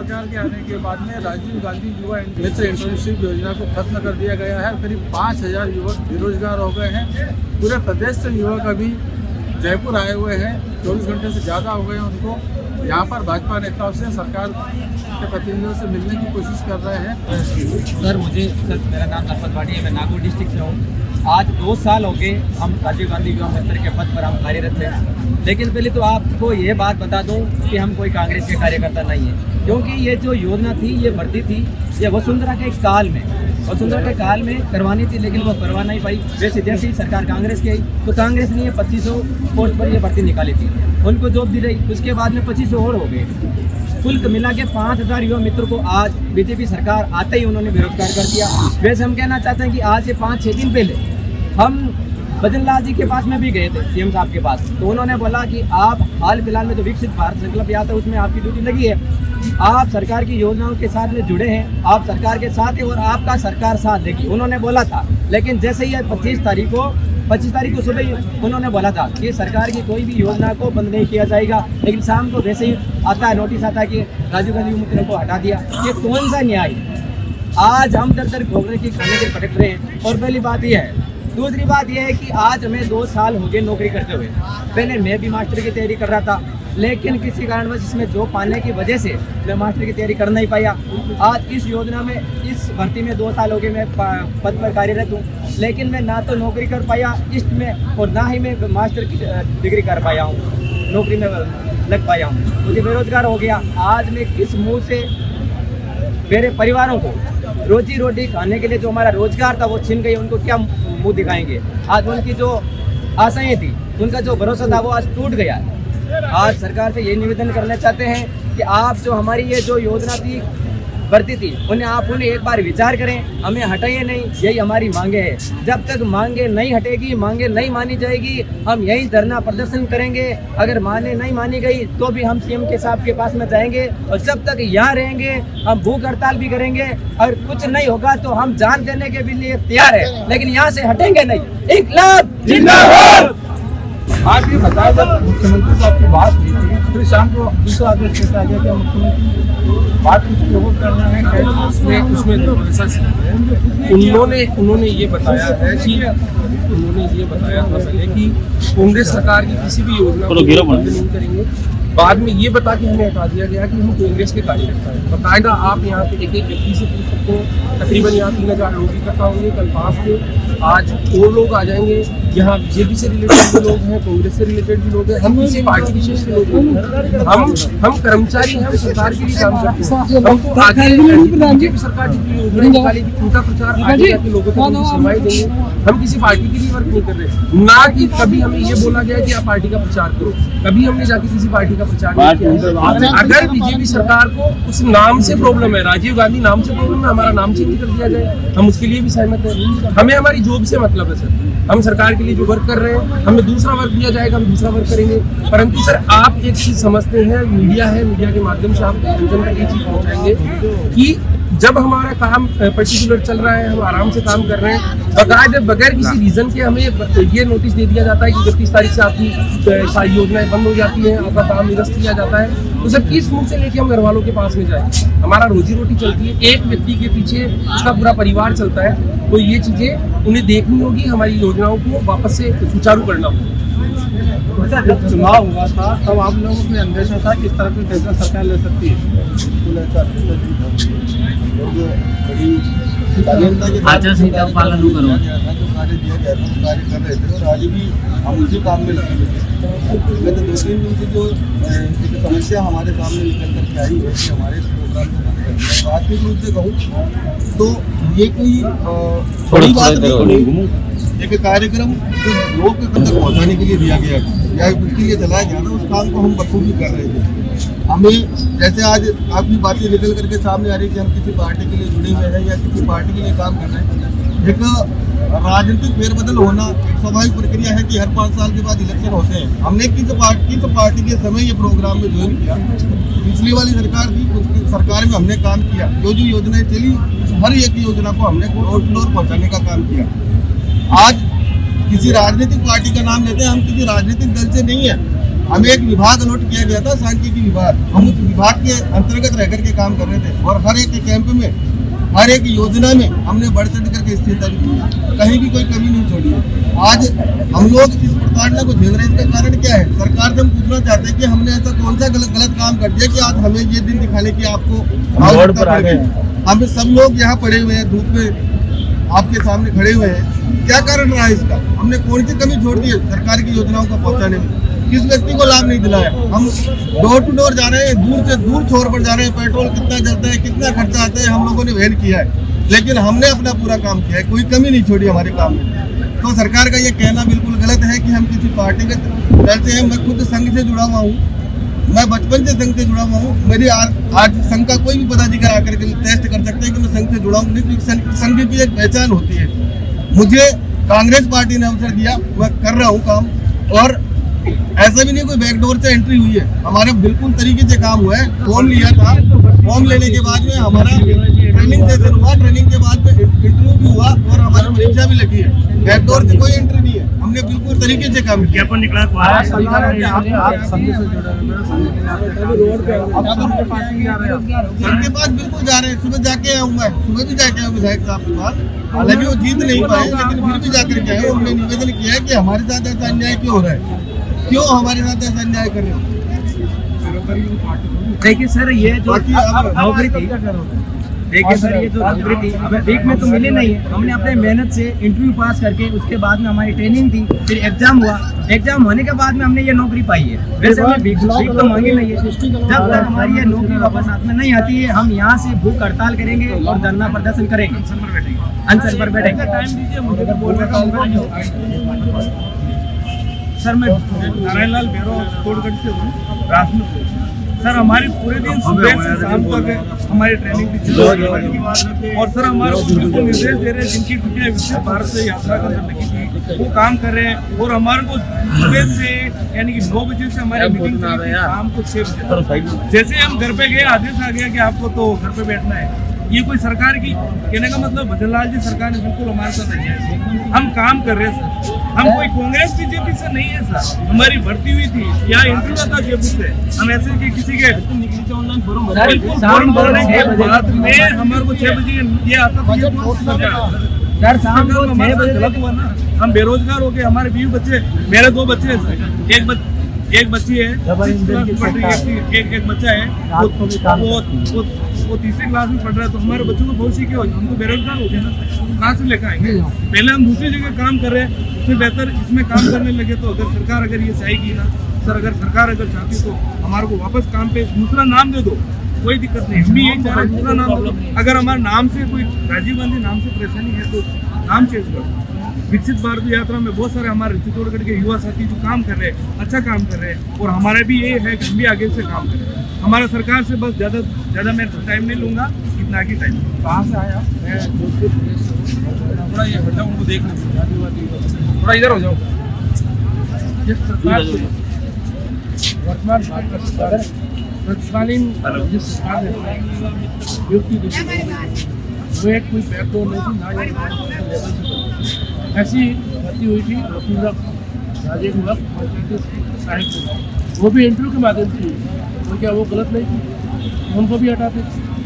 सरकार के आने के बाद में राजीव गांधी युवा मित्र इंटर्नशिप योजना को खत्म कर दिया गया है। करीब 5000 युवक बेरोजगार हो गए हैं। पूरे प्रदेश से युवक अभी जयपुर आए हुए हैं, 24 घंटे से ज़्यादा हो गए हैं। उनको यहाँ पर भाजपा नेताओं से, सरकार के प्रतिनिधियों से मिलने की कोशिश कर रहे हैं। सर मेरा नाम नरपत वाणी है, मैं नागौर डिस्ट्रिक्ट से हूँ। आज 2 साल हो गए हम राजीव गांधी युवा मित्र के पद पर हम कार्यरत हैं। लेकिन पहले तो आपको ये बात बता दूं कि हम कोई कांग्रेस के कार्यकर्ता नहीं है, क्योंकि ये जो योजना थी, ये भर्ती थी, ये वसुंधरा के काल में करवानी थी, लेकिन वो करवा नहीं पाई। वैसे जैसे ही सरकार कांग्रेस की आई तो कांग्रेस ने 2500 पोस्ट पर ये भर्ती निकाली थी, उनको जॉब दी रही। उसके बाद में 2500 और हो गए। कुल मिला के 5000 युवा मित्रों को आज बीजेपी सरकार आते ही उन्होंने बेरोजगार कर दिया। वैसे हम कहना चाहते हैं कि आज से 5-6 दिन पहले हम भजन लाल जी के पास में भी गए थे, सीएम साहब के पास। तो उन्होंने बोला कि आप हाल फिलहाल में जो विकसित भारत संकल्प यात्रा है उसमें आपकी ड्यूटी लगी है, आप सरकार की योजनाओं के साथ में जुड़े हैं, आप सरकार के साथ हैं और आपका सरकार साथ देगी, उन्होंने बोला था। लेकिन जैसे ही 25 तारीख को सुबह ही उन्होंने बोला था कि सरकार की कोई भी योजना को बंद नहीं किया जाएगा, लेकिन शाम को वैसे ही आता है नोटिस आता है कि राजीव गांधी मित्र को हटा दिया। ये कौन सा न्याय? आज हम दर घोड़े की खाने के भटक रहे हैं। और पहली बात यह है। दूसरी बात यह है कि आज हमें 2 साल हो गए नौकरी करते हुए। पहले मैं भी मास्टर की तैयारी कर रहा था, लेकिन किसी कारणवश इसमें जॉब पाने की वजह से मैं मास्टर की तैयारी कर नहीं पाया। आज इस योजना में, इस भर्ती में 2 साल हो गए मैं पद पर कार्यरत हूँ, लेकिन मैं ना तो नौकरी कर पाया इस्ट में और ना ही मैं मास्टर की डिग्री कर पाया हूँ, नौकरी में लग पाया हूँ। मुझे बेरोजगार हो गया। आज मैं किस मुँह से मेरे परिवारों को रोजी रोटी खाने के लिए जो हमारा रोजगार था वो छिन गई, उनको क्या मुंह दिखाएंगे? आज उनकी जो आशाएं थी, उनका जो भरोसा था वो आज टूट गया। आज सरकार से ये निवेदन करना चाहते हैं कि आप जो हमारी ये जो योजना थी, भर्ती थी, उन्हें एक बार विचार करें, हमें हटाइए नहीं, यही हमारी मांगे हैं। जब तक मांगे नहीं हटेगी, मांगे नहीं मानी जाएगी, हम यही धरना प्रदर्शन करेंगे। अगर नहीं मानी गई तो भी हम सीएम के साहब के पास में जाएंगे, और जब तक यहाँ रहेंगे हम भूख हड़ताल भी करेंगे। अगर कुछ नहीं होगा तो हम जान देने के भी लिए तैयार है, लेकिन यहाँ से हटेंगे नहीं। इनकलाब जिंदाबाद। आप ये बताया, जब मुख्यमंत्री साहब की बात की थी, फिर शाम को दूसरा आदेश कैसा आ गया कि मुख्यमंत्री बात कुछ करना है, उसमें उन्होंने ये बताया है कि उन्होंने ये बताया था पहले कि कांग्रेस सरकार की किसी भी योजना को बंद नहीं करेंगे। बाद में ये बता के हमें हटा दिया गया कि हम कांग्रेस के कार्यकर्ता हैं। बताएगा आप यहाँ पे एक व्यक्ति से पूछ सकते हो। तकरीबन यहाँ 3000 लोग इकट्ठा होंगे कल 5 से। आज और लोग आ जाएंगे। यहाँ बीजेपी से रिलेटेड भी लोग हैं, कांग्रेस से रिलेटेड भी लोग हैं, हम किसी पार्टी विशेष के लोग हैं। हम कर्मचारी हैं, हम सरकार के लिए काम करते हैं। हमको आगे बीजेपी सरकार की योजना निकाली, उनका प्रचार आगे जाके लोगों को सुनवाई देंगे। हम किसी पार्टी के लिए वर्क नहीं कर रहे। ना कि कभी हमें ये बोला गया कि आप पार्टी का प्रचार करो, कभी हमने जाके किसी पार्टी का प्रचार नहीं किया। अगर बीजेपी सरकार को उस नाम से प्रॉब्लम है, राजीव गांधी नाम से प्रॉब्लम है, हमारा नाम चेंज कर दिया जाए, हम उसके लिए भी सहमत हैं। हमें हमारी जॉब से मतलब है सर। हम सरकार के लिए जो वर्क कर रहे हैं, हमें दूसरा वर्क दिया जाएगा, हम दूसरा वर्क करेंगे। परंतु सर आप एक चीज समझते हैं, मीडिया है, मीडिया के माध्यम से आप जनता तक ये चीज पहुंचाएंगे कि जब हमारा काम पर्टिकुलर चल रहा है, हम आराम से काम कर रहे हैं, बगैर किसी रीजन के हमें ये नोटिस दे दिया जाता है कि 31 तारीख से आपकी सारी योजनाएं बंद हो जाती हैं, आपका काम निरस्त किया जाता है। तो सर किस मुंह से लेके हम घर वालों के पास में जाए? हमारा रोजी रोटी चलती है, एक व्यक्ति के पीछे उसका पूरा परिवार चलता है। तो ये चीजें उन्हें देखनी होगी, हमारी योजनाओं को वापस से सुचारू करना होगा। जब चुनाव हुआ था तब आप लोगों में अंदेशा था किस तरह की फैसला सरकार ले सकती है? आचार संहिता का पालन करो। कार्य कर रहे थे और आज भी हम उसी काम में लगे हुए थे। गत 2-3 दिन से जो समस्या हमारे सामने निकल कर के आई है कि हमारे प्रोग्राम को बंद कर दिया। आर्थिक रूप से कहूँ तो ये कोई बड़ी बात नहीं। एक कार्यक्रम जो लोग के तक पहुँचाने के लिए दिया गया या उसके लिए चलाया गया ना, उस काम को हम बखूबी कर रहे थे। हमें जैसे आज आपकी बातें निकल करके सामने आ रही कि हम किसी पार्टी के लिए जुड़े हुए हैं या किसी पार्टी के लिए काम कर रहे हैं। एक राजनीतिक फेरबदल होना एक स्वाभाविक प्रक्रिया है कि हर 5 साल के बाद इलेक्शन होते हैं। हमने किस पार्टी के समय ये प्रोग्राम में ज्वाइन किया, पिछली वाली सरकार थी, उसकी सरकार में हमने काम किया। जो योजनाएं चली हर एक योजना को हमने डोर टू डोर पहुँचाने का काम किया। आज किसी राजनीतिक पार्टी का नाम लेते हैं, हम किसी राजनीतिक दल से नहीं है। हमें एक विभाग अलॉट किया गया था, सांख्यिकी विभाग। हम उस विभाग के अंतर्गत रह करके काम कर रहे थे और हर एक कैंप में, हर एक योजना में हमने बढ़ चढ़ करके स्थिरता की, कहीं भी कोई कमी नहीं छोड़ी है। आज हम लोग इस प्रताड़ना को झेल रहे हैं, इसका कारण क्या है? सरकार से हम पूछना चाहते हैं कि हमने ऐसा कौन सा गलत काम कर दिया कि आज हमें ये दिन दिखाने की आपको आवश्यकता पड़ गई। हम सब लोग यहाँ पड़े हुए हैं, धूप में आपके सामने खड़े हुए हैं, क्या कारण रहा है इसका? हमने कौन सी कमी छोड़ दी है सरकार की योजनाओं का पहुँचाने में? किस व्यक्ति को लाभ नहीं दिलाया? हम डोर टू डोर जा रहे हैं, दूर से दूर छोर पर जा रहे हैं, पेट्रोल कितना जलता है, कितना खर्चा आता है, हम लोगों ने वहन किया है, लेकिन हमने अपना पूरा काम किया है, कोई कमी नहीं छोड़ी हमारे काम में। तो सरकार का ये कहना बिल्कुल गलत है कि हम किसी पार्टी के दल से हैं। मैं खुद संघ से जुड़ा हुआ हूँ, मैं बचपन से संघ से जुड़ा हुआ हूँ। मेरी आज संघ का कोई भी पदाधिकारी आकर के टेस्ट कर सकते हैं कि मैं संघ से जुड़ा हूँ, लेकिन संघ की एक पहचान होती है। मुझे कांग्रेस पार्टी ने अवसर दिया, मैं कर रहा हूँ काम, और ऐसा भी नहीं कोई बैकडोर से एंट्री हुई है, हमारे बिल्कुल तरीके से काम हुआ है। फॉर्म लिया था, फॉर्म लेने के बाद में हमारा ट्रेनिंग सेशन हुआ, ट्रेनिंग के बाद में इंटरव्यू भी हुआ और हमारी परीक्षा भी लगी है। बैकडोर से कोई एंट्री नहीं है, हमने बिल्कुल तरीके से काम किया। सबके पास बिल्कुल जा रहे हैं, सुबह जाके आऊँ, मैं सुबह भी जाके आऊँ विधायक साहब के पास, हालांकि वो जीत नहीं पाए, लेकिन फिर भी जाकर के आए। उन्होंने निवेदन किया है कि हमारे साथ ऐसा अन्याय क्यों हो रहा है, क्यों हमारे साथ ऐसा अन्याय कर रहे हो। देखिए सर, ये जो नौकरी थी, देखिए सर, ये जो नौकरी थी हमें वीक में तो मिली नहीं है। हमने अपने मेहनत से इंटरव्यू पास करके उसके बाद में हमारी ट्रेनिंग थी, फिर एग्जाम हुआ, एग्जाम होने के बाद में हमने ये नौकरी पाई है। वैसे हमें वीक तो मांगी नहीं है। जब तक हमारी ये नौकरी वापस हाथ में नहीं आती है, हम यहाँ से भूख हड़ताल करेंगे और धरना प्रदर्शन करेंगे, अनशन पर बैठेंगे। सर, मैं नारायण लाल बेरो कोटगढ़ से हूँ, राजपूत से। सर, हमारी पूरे दिन सुबह से शाम तक हमारी ट्रेनिंग भी चल रही है और सर हमारे ऑफिस को निर्देश दे रहे हैं जिनकी ड्यूटियाँ विकसित भारत से यात्रा करने लगी थी, वो काम कर रहे हैं। और हमारे को सुबह से यानी कि 9 बजे से हमारी मीटिंग चली थी, शाम को 6 बजे। जैसे हम घर पे गए, आदेश आ गया कि आपको तो घर पे बैठना है। ये कोई सरकार की कहने का मतलब भजन लाल जी सरकार ने बिल्कुल हमारे साथ नहीं है। हम काम कर रहे हैं सर, हम कोई कांग्रेस बीजेपी से नहीं है सर। हमारी भर्ती हुई थी, यहाँ इंटरव्यू था जयपुर से, हम ऐसे कि किसी के बिल्कुल फॉर्म भरने के बाद में हमारे को 6 बजे ये आता था। सर शाम को 6 बजे गलत हुआ ना, हम बेरोजगार हो गए। हमारे 20 बच्चे, मेरे 2 बच्चे हैं सर, एक बच्ची है, एक बच्चा है वो तीसरी क्लास में पढ़ रहा है। तो हमारे बच्चों को भविष्य क्या होगा? हम तो बेरोजगार हो गए ना, कहाँ से लेकर आएंगे? पहले हम दूसरी जगह काम कर रहे हैं, उससे बेहतर इसमें काम करने लगे। तो अगर सरकार अगर ये चाहेगी ना सर, अगर सरकार अगर चाहती तो हमारे को वापस काम पे दूसरा नाम दे दो, कोई दिक्कत नहीं। हम भी यही चाह रहे हैं, दूसरा नाम दे दो। अगर हमारे नाम से कोई राजीव गांधी नाम से परेशानी है तो नाम चेंज कर दो। विकसित भारत यात्रा में बहुत सारे हमारे चित्तौड़गढ़ के युवा साथी जो काम कर रहे हैं, अच्छा काम कर रहे हैं, और हमारा भी ये है कि हम भी आगे से काम करें। हमारा सरकार से बस ज़्यादा मैं टाइम नहीं लूँगा, इतना की टाइम। कहाँ से आया? मैं जोधपुर, थोड़ा ये हट जाओ, उनको देख लो, थोड़ा इधर हो जाओ। जिस सरकार वर्तमान भारत का सरकार है, तत्कालीन जिस सरकार ने नियुक्ति दी वो एक कोई बैकडोर नहीं थी, ना ही ऐसी भर्ती हुई थी राजेंद्र वक्त साहिब, वो भी इंटरव्यू के माध्यम से। तो क्या वो गलत नहीं थी? उनको भी हटाते,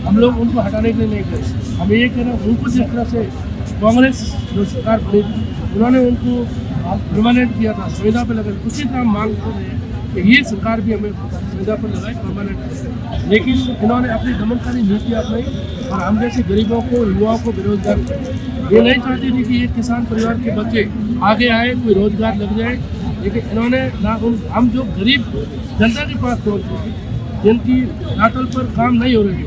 हम लोग उनको हटाने के लिए नहीं गए। हम ये कह रहे हैं, उनको जिस तरह से कांग्रेस जो सरकार बनी थी उन्होंने उनको परमानेंट किया था, संविदा पर लगा, उसी तरह हम मांग कर रहे हैं कि ये सरकार भी हमें संविदा पर लगाए, परमानेंट। लेकिन इन्होंने अपनी दमनकारी नीति अपनाई और हम जैसे गरीबों को, युवाओं को बेरोजगार किया। ये नहीं चाहती थी कि एक किसान परिवार के बच्चे आगे आए, कोई रोजगार लग जाए, लेकिन इन्होंने ना हम जो गरीब जनता के पास पहुँचे, जिनकी नाटल पर काम नहीं हो रही,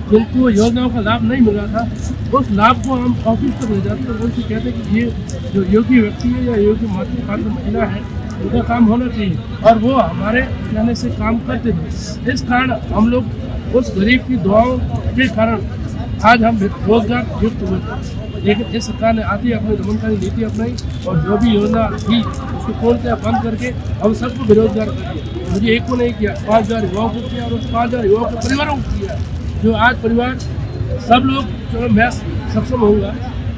जिनको योजनाओं का लाभ नहीं मिल रहा था, उस लाभ को हम ऑफिस पर ले जाते हैं। उनसे कहते हैं कि ये जो योग्य व्यक्ति है या योग्य मातृ महिला है, उनका काम होना चाहिए, और वो हमारे कहने से काम करते थे। इस कारण हम लोग उस गरीब की दुआओं के कारण आज हम रोजगार युक्त हुए। लेकिन इस सरकार ने आती अपनी दमनकारी नीति अपनाई और जो भी योजना थी उसको पूर्णतः बंद करके हम सबको बेरोजगार कर दिया। मुझे एक को नहीं किया, 5000 युवाओं को किया, और उस 5000 युवाओं के परिवारों को किया। जो आज परिवार सब लोग, जो मैं सक्षम होऊंगा,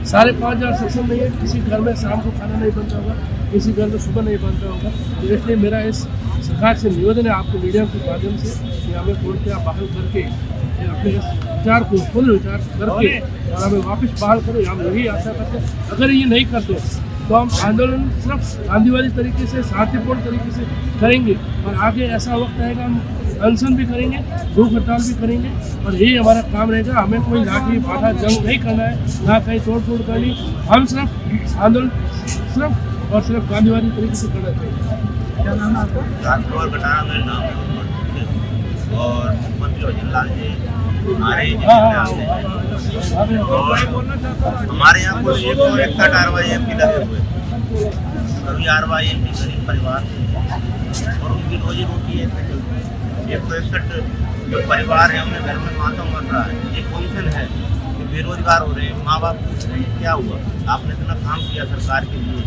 सारे 5000 सक्षम नहीं है। किसी घर में शाम को खाना नहीं बनता होगा, किसी घर में सुबह नहीं बनता होगा। तो इसलिए मेरा इस सरकार से निवेदन है आपके मीडिया के माध्यम से कि हमें पूर्णतः बहाल करके अपने इस विचार को पुनः विचार करके और हमें वापस बहाल करें। हम यही आशा करते हैं। अगर ये नहीं करते तो हम आंदोलन सिर्फ गांधीवादी तरीके से, शांतिपूर्ण तरीके से करेंगे और आगे ऐसा वक्त आएगा हम अनशन भी करेंगे, भूख हड़ताल भी करेंगे और यही हमारा काम रहेगा। हमें कोई लाठी बाधा जंग नहीं करना है, ना कहीं तोड़ फोड़ करनी। हम सिर्फ आंदोलन सिर्फ और सिर्फ गांधीवादी तरीके से करना चाहिए। क्या नाम है आपका? राजकुमार कटारा मेरा नाम है और मुख्यमंत्री वजीरलाल जी हमारे हमारे यहाँ कुल 161 RYMP लगे हुए, सभी RYMP गरीब परिवार और उनकी रोजी रोटी है। 161 जो परिवार है उनके घर में मातम बन रहा है। एक पोजीशन है कि बेरोजगार हो रहे हैं, माँ बाप पूछ रहे हैं क्या हुआ, आपने इतना काम किया सरकार के लिए,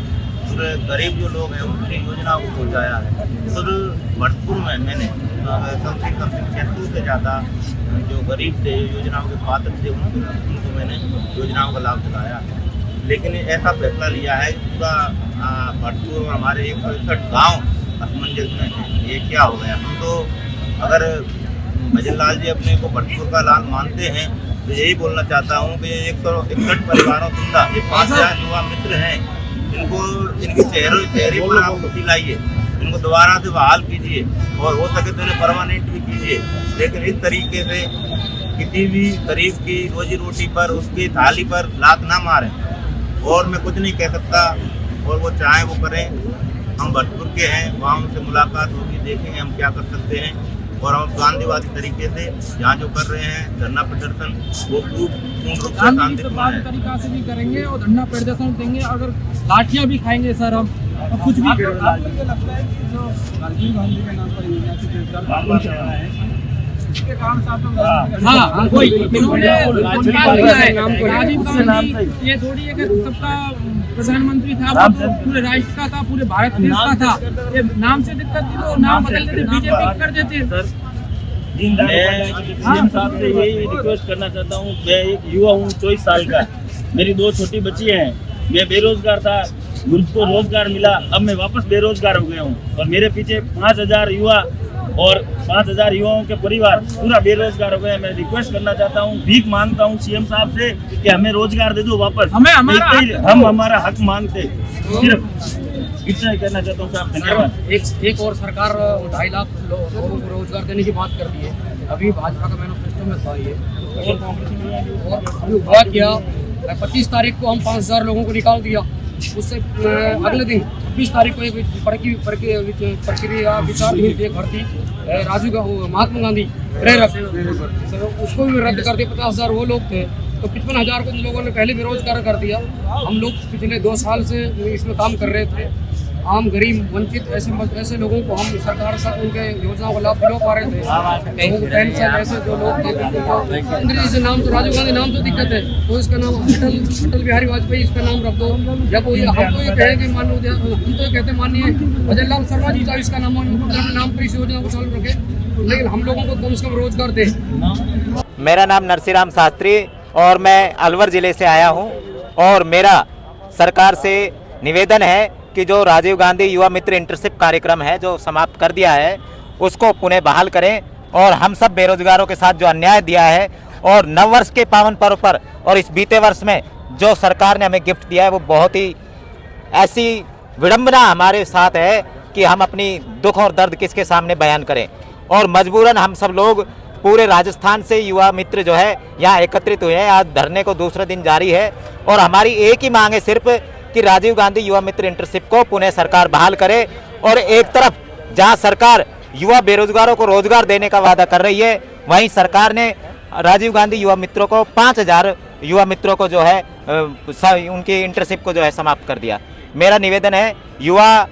पूरे गरीब जो लोग हैं उनकी योजनाओं को पहुँचाया है। खुद भरतपुर में मैंने कम से कम 76 से ज़्यादा जो गरीब थे, योजनाओं के पात्र थे, उनको मैंने योजनाओं का लाभ दिलाया। लेकिन ऐसा फैसला लिया है पूरा भरतपुर और हमारे 161 गाँव असमंजस में है। ये क्या हो गया? हम तो अगर वजीरलाल जी अपने को भरतपुर का लाल मानते हैं तो यही बोलना चाहता हूँ कि 161 परिवारों जिंदा, ये 5000 युवा मित्र हैं, इनकी चेहरे पर आप खुशी लाइए, इनको दोबारा से बहाल कीजिए और हो सके तो इन्हें परमानेंट भी कीजिए। लेकिन इस तरीके से किसी भी गरीब की रोजी रोटी पर, उसकी थाली पर लात ना मारें। और मैं कुछ नहीं कह सकता, और वो चाहें वो करें। हम भरतपुर के हैं, वहाँ उनसे मुलाकात होगी, देखेंगे हम क्या कर सकते हैं। और हम गांधीवादी तरीके से यहाँ जो कर रहे हैं धरना प्रदर्शन वो पूर्ण रूप से शांतिपूर्ण तरीका से भी करेंगे और धरना प्रदर्शन देंगे। अगर लाठियाँ भी खाएंगे सर हम तो कुछ भी। आपको ये लगता है कि जो राजीव गांधी के नाम पर योजना से गिरफ्तार चल रहा है इसके कारण साथ राजीव गांधी ये थोड़ी है कि सबका प्रधानमंत्री था, वो पूरे राष्ट्र का था, पूरे भारत देश का था। ये नाम से दिक्कत थी तो नाम बदल देते, बीजेपी कर देते। सीएम साहब से यही रिक्वेस्ट करना चाहता हूँ। मैं एक युवा हूँ, 24 साल का, मेरी 2 छोटी बच्ची हैं। मैं बेरोजगार था, मुझको रोजगार मिला, अब मैं वापस बेरोजगार हो गया हूँ और मेरे पीछे 5000 युवा और 5000 युवाओं के परिवार पूरा बेरोजगार हो गए। मैं रिक्वेस्ट करना चाहता हूँ, भीख मांगता हूँ सीएम साहब से कि हमें रोजगार दे दो वापस। हम हमारा हक मांगते, सिर्फ इतना ही कहना चाहता हूँ साहब। धन्यवाद। एक और सरकार 2.5 लाख लोगों को रोजगार देने की बात कर दी है। अभी भाजपा का मैनिफेस्टो में था ये, और अभी हुआ क्या, 25 तारीख को हम 5000 लोगों को निकाल दिया। उससे अगले दिन 26 तारीख को एक प्रक्रिया विचार हुई भर्ती राजीव महात्मा गांधी प्रेरक, उसको भी रद्द कर दिया। 50,000 वो लोग थे तो 55,000 को लोगों ने पहले बेरोजगार कर दिया। हम लोग पिछले 2 साल से इसमें काम कर रहे थे। आम गरीब वंचित ऐसे लोगों को हम सरकार का उनके योजनाओं का लाभ दिला पा रहे थे। लोगों को पेंशन ऐसे जो लोग अंग्रेजी से नाम तो राजीव गांधी नाम तो दिक्कत है, तो इसका नाम अटल बिहारी वाजपेयी इसका नाम रख दो। या कोई हम तो ये कहेंगे हम तो ये कहते मानिए वजीरलाल शर्मा जी का इसका नाम पर इस योजना को चालू रखे, लेकिन हम लोगों को कम से कम रोजगार दे। मेरा नाम नरसिंह शास्त्री और मैं अलवर ज़िले से आया हूं और मेरा सरकार से निवेदन है कि जो राजीव गांधी युवा मित्र इंटर्नशिप कार्यक्रम है जो समाप्त कर दिया है उसको पुनः बहाल करें और हम सब बेरोजगारों के साथ जो अन्याय दिया है और नववर्ष के पावन पर्व पर और इस बीते वर्ष में जो सरकार ने हमें गिफ्ट दिया है वो बहुत ही ऐसी विडंबना हमारे साथ है कि हम अपनी दुख और दर्द किसके सामने बयान करें। और मजबूरन हम सब लोग पूरे राजस्थान से युवा मित्र जो है यहाँ एकत्रित हुए हैं। आज धरने को दूसरे दिन जारी है और हमारी एक ही मांग है सिर्फ कि राजीव गांधी युवा मित्र इंटर्नशिप को पुनः सरकार बहाल करे। और एक तरफ जहां सरकार युवा बेरोजगारों को रोजगार देने का वादा कर रही है, वहीं सरकार ने राजीव गांधी युवा मित्रों को 5000 युवा मित्रों को जो है उनकी इंटर्नशिप को जो है समाप्त कर दिया। मेरा निवेदन है, युवा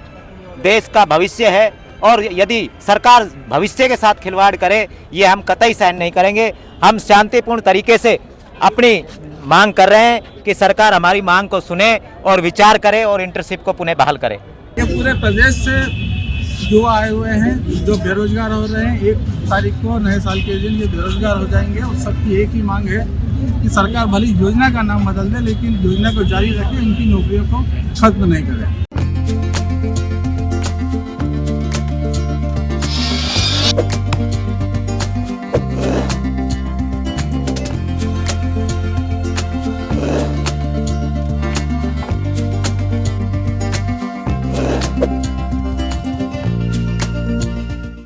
देश का भविष्य है और यदि सरकार भविष्य के साथ खिलवाड़ करे ये हम कतई सहन नहीं करेंगे। हम शांतिपूर्ण तरीके से अपनी मांग कर रहे हैं कि सरकार हमारी मांग को सुने और विचार करे और इंटर्नशिप को पुनः बहाल करे। ये पूरे प्रदेश से युवा आए हुए हैं जो बेरोजगार हो रहे हैं। 1 तारीख को नए साल के दिन ये बेरोजगार हो जाएंगे और सबकी एक ही मांग है कि सरकार भली योजना का नाम बदल दे लेकिन योजना को जारी रखे, इनकी नौकरियों को खत्म नहीं करे।